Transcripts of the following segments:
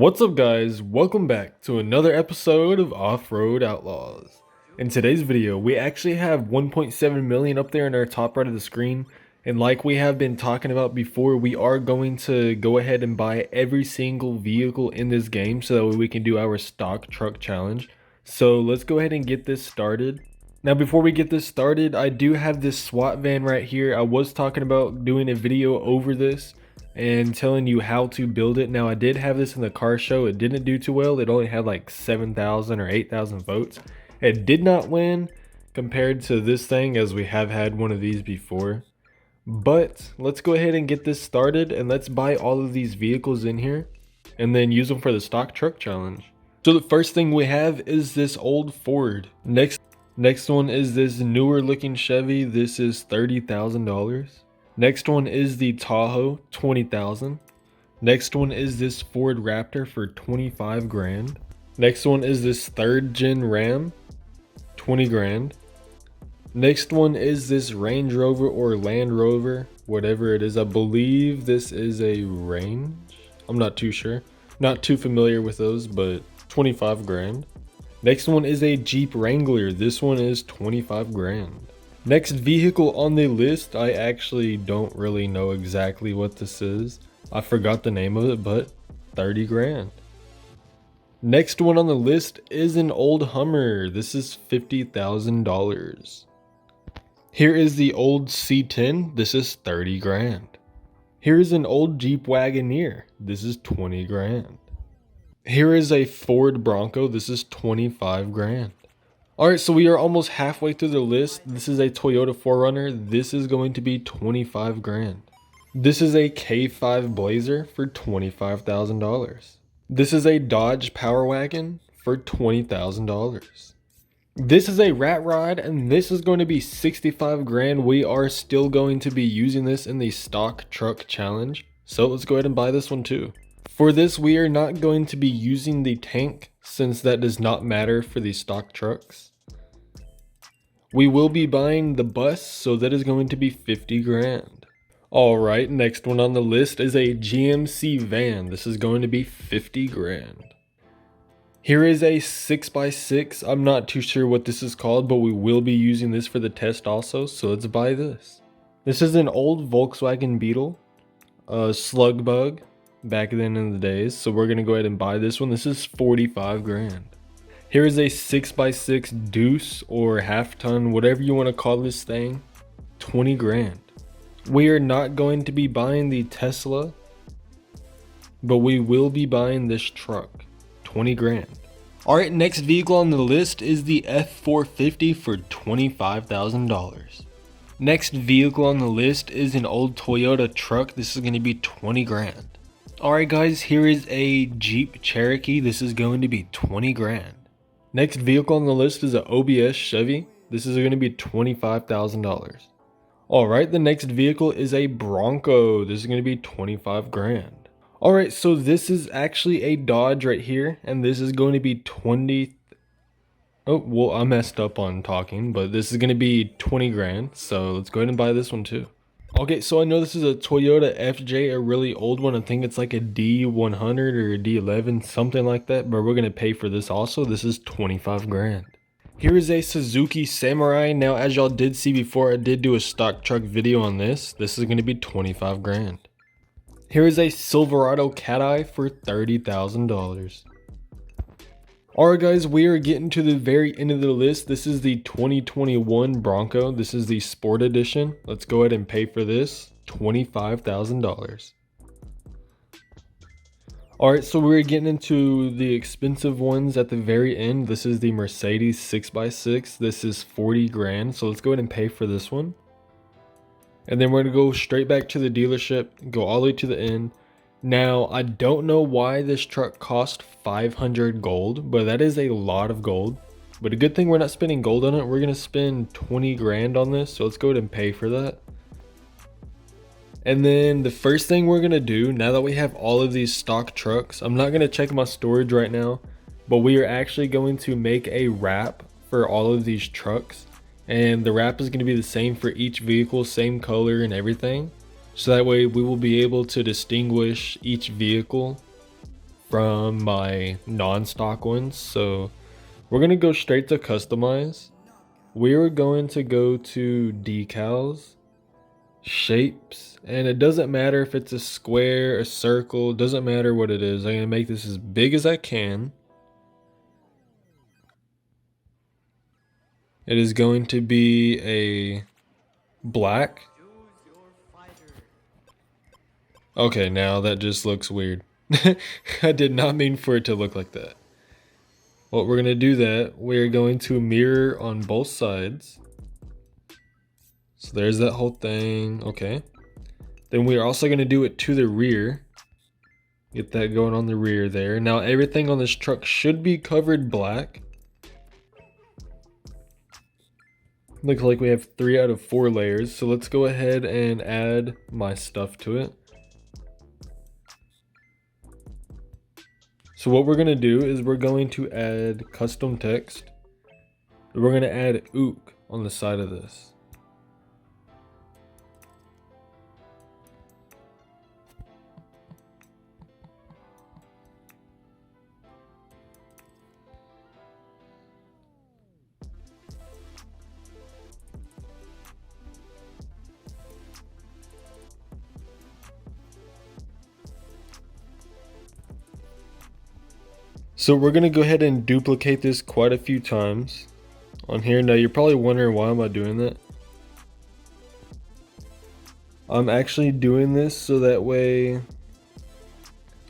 What's up guys, welcome back to another episode of Off-Road Outlaws. In today's video, we actually have 1.7 million up there in our top right of the screen, and like we have been talking about before, we are going to go ahead and buy every single vehicle in this game so that way we can do our stock truck challenge. So let's go ahead and get this started. Now before we get this started, I do have this SWAT van right here. I was talking about doing a video over this and telling you how to build it. Now I did have this in the car show. It didn't do too well. It only had like 7,000 or 8,000 votes. It did not win compared to this thing, as we have had one of these before. But let's go ahead and get this started, and let's buy all of these vehicles in here and then use them for the stock truck challenge. So the first thing we have is this old Ford. Next one is this newer looking Chevy. This is $30,000. Next one is the Tahoe, 20,000. Next one is this Ford Raptor for 25 grand. Next one is this 3rd gen Ram, 20 grand. Next one is this Range Rover or Land Rover, whatever it is. I believe this is a Range. I'm not too sure. Not too familiar with those, but 25 grand. Next one is a Jeep Wrangler. This one is 25 grand. Next vehicle on the list, I actually don't really know exactly what this is. I forgot the name of it, but 30 grand. Next one on the list is an old Hummer. This is $50,000. Here is the old C10. This is 30 grand. Here is an old Jeep Wagoneer. This is 20 grand. Here is a Ford Bronco. This is 25 grand. Alright, so we are almost halfway through the list. This is a Toyota 4Runner. This is going to be 25 grand. This is a K5 Blazer for $25,000. This is a Dodge Power Wagon for $20,000. This is a Rat Rod, and this is going to be 65 grand. We are still going to be using this in the stock truck challenge, so let's go ahead and buy this one too. For this, we are not going to be using the tank, since that does not matter for the stock trucks. We will be buying the bus, so that is going to be 50 grand. Alright, next one on the list is a GMC van. This is going to be 50 grand. Here is a 6x6. I'm not too sure what this is called, but we will be using this for the test also, so let's buy this. This is an old Volkswagen Beetle, a Slug Bug, back then in the days, so we're gonna go ahead and buy this one. This is 45 grand. Here is a 6x6 Deuce or half ton, whatever you want to call this thing, 20 grand. We are not going to be buying the Tesla, but we will be buying this truck, 20 grand. Alright, next vehicle on the list is the F450 for $25,000. Next vehicle on the list is an old Toyota truck. This is going to be 20 grand. Alright guys, here is a Jeep Cherokee. This is going to be 20 grand. Next vehicle on the list is an OBS Chevy. This is going to be $25,000. Alright, the next vehicle is a Bronco. This is going to be 25 grand. Alright, so this is actually a Dodge right here, and this is going to be 20... Oh, well, I messed up on talking, but this is going to be 20 grand, so let's go ahead and buy this one too. Okay, so I know this is a Toyota FJ, a really old one. I think it's like a D100 or a D11, something like that, but we're going to pay for this also. This is 25 grand. Here is a Suzuki Samurai. Now, as y'all did see before, I did do a stock truck video on this. This is going to be 25 grand. Here is a Silverado Cat Eye for $30,000. Alright guys, we are getting to the very end of the list. This is the 2021 Bronco. This is the Sport Edition. Let's go ahead and pay for this, $25,000. Alright, so we're getting into the expensive ones at the very end. This is the Mercedes 6x6. This is 40 grand, so let's go ahead and pay for this one. And then we're going to go straight back to the dealership, go all the way to the end. Now, I don't know why this truck cost 500 gold, but that is a lot of gold. But a good thing we're not spending gold on it. We're going to spend 20 grand on this, so let's go ahead and pay for that. And then the first thing we're going to do, now that we have all of these stock trucks, I'm not going to check my storage right now, but we are actually going to make a wrap for all of these trucks. And the wrap is going to be the same for each vehicle, same color and everything. So that way we will be able to distinguish each vehicle from my non-stock ones. So we're going to go straight to customize. We're going to go to decals, shapes, and it doesn't matter if it's a square, a circle, doesn't matter what it is. I'm going to make this as big as I can. It is going to be a black. Okay, now that just looks weird. I did not mean for it to look like that. Well, we're going to do that. We're going to mirror on both sides. So there's that whole thing. Okay. Then we're also going to do it to the rear. Get that going on the rear there. Now everything on this truck should be covered black. Looks like we have 3 out of 4 layers. So let's go ahead and add my stuff to it. So what we're going to do is we're going to add custom text. We're going to add ook on the side of this. So we're going to go ahead and duplicate this quite a few times on here. Now you're probably wondering, why am I doing that? I'm actually doing this so that way...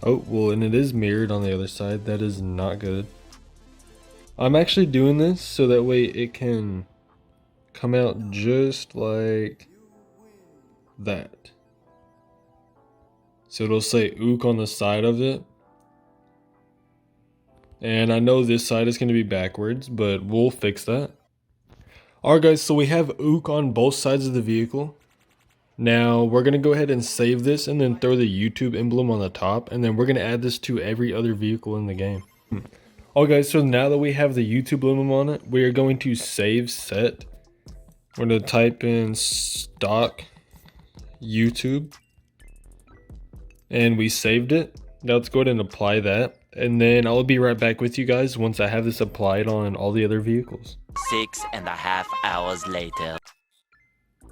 Oh, well, and it is mirrored on the other side. That is not good. I'm actually doing this so that way it can come out just like that. So it'll say ook on the side of it. And I know this side is going to be backwards, but we'll fix that. Alright guys, so we have ook on both sides of the vehicle. Now we're going to go ahead and save this and then throw the YouTube emblem on the top. And then we're going to add this to every other vehicle in the game. Alright guys, so now that we have the YouTube emblem on it, we are going to save set. We're going to type in stock YouTube. And we saved it. Now let's go ahead and apply that. And then I'll be right back with you guys once I have this applied on all the other vehicles. 6.5 hours later.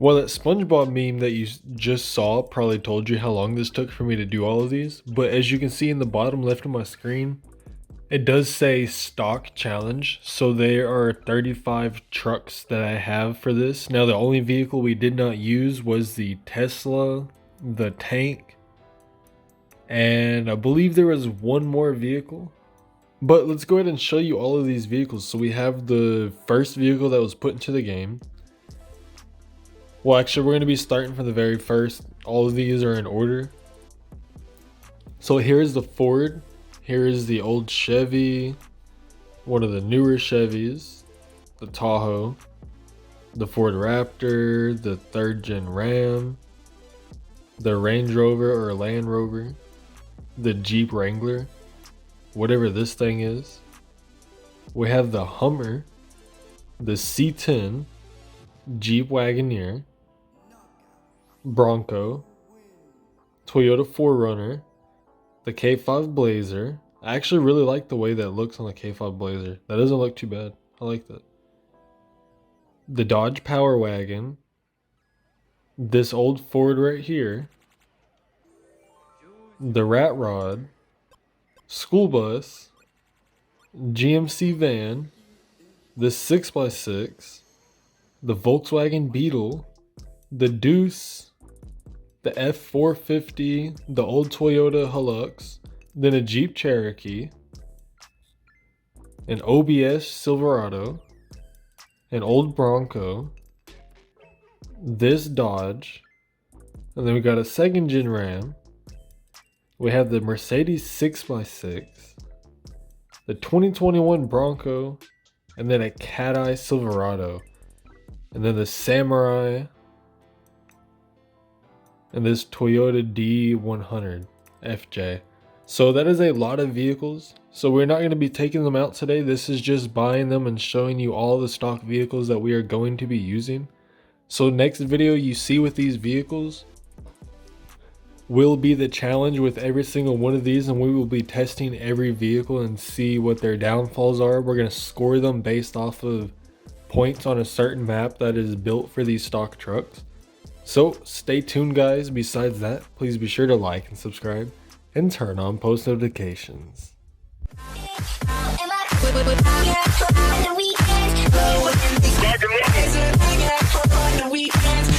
Well, that SpongeBob meme that you just saw probably told you how long this took for me to do all of these. But as you can see in the bottom left of my screen, it does say stock challenge. So there are 35 trucks that I have for this. Now the only vehicle we did not use was the Tesla, the tank, and I believe there was one more vehicle. But let's go ahead and show you all of these vehicles. So we have the first vehicle that was put into the game. Well, actually, we're going to be starting from the very first. All of these are in order. So here's the Ford. Here is the old Chevy. One of the newer Chevys. The Tahoe. The Ford Raptor. The 3rd gen Ram. The Range Rover or Land Rover. The Jeep Wrangler, whatever this thing is. We have the Hummer, the C10, Jeep Wagoneer, Bronco, Toyota 4Runner, the K5 Blazer. I actually really like the way that looks on the K5 Blazer. That doesn't look too bad. I like that. The Dodge Power Wagon, this old Ford right here, the Rat Rod, school bus, GMC van, the 6x6, the Volkswagen Beetle, the Deuce, the F450, the old Toyota Hilux, then a Jeep Cherokee, an OBS Silverado, an old Bronco, this Dodge, and then we got a 2nd gen Ram. We have the Mercedes 6x6, the 2021 Bronco, and then a Cat Eye Silverado, and then the Samurai, and this Toyota D100 FJ. So that is a lot of vehicles. So we're not going to be taking them out today. This is just buying them and showing you all the stock vehicles that we are going to be using. So next video you see with these vehicles, will be the challenge with every single one of these, and we will be testing every vehicle and see what their downfalls are. We're going to score them based off of points on a certain map that is built for these stock trucks. So stay tuned, guys. Besides that, please be sure to like and subscribe and turn on post notifications. On the weekends.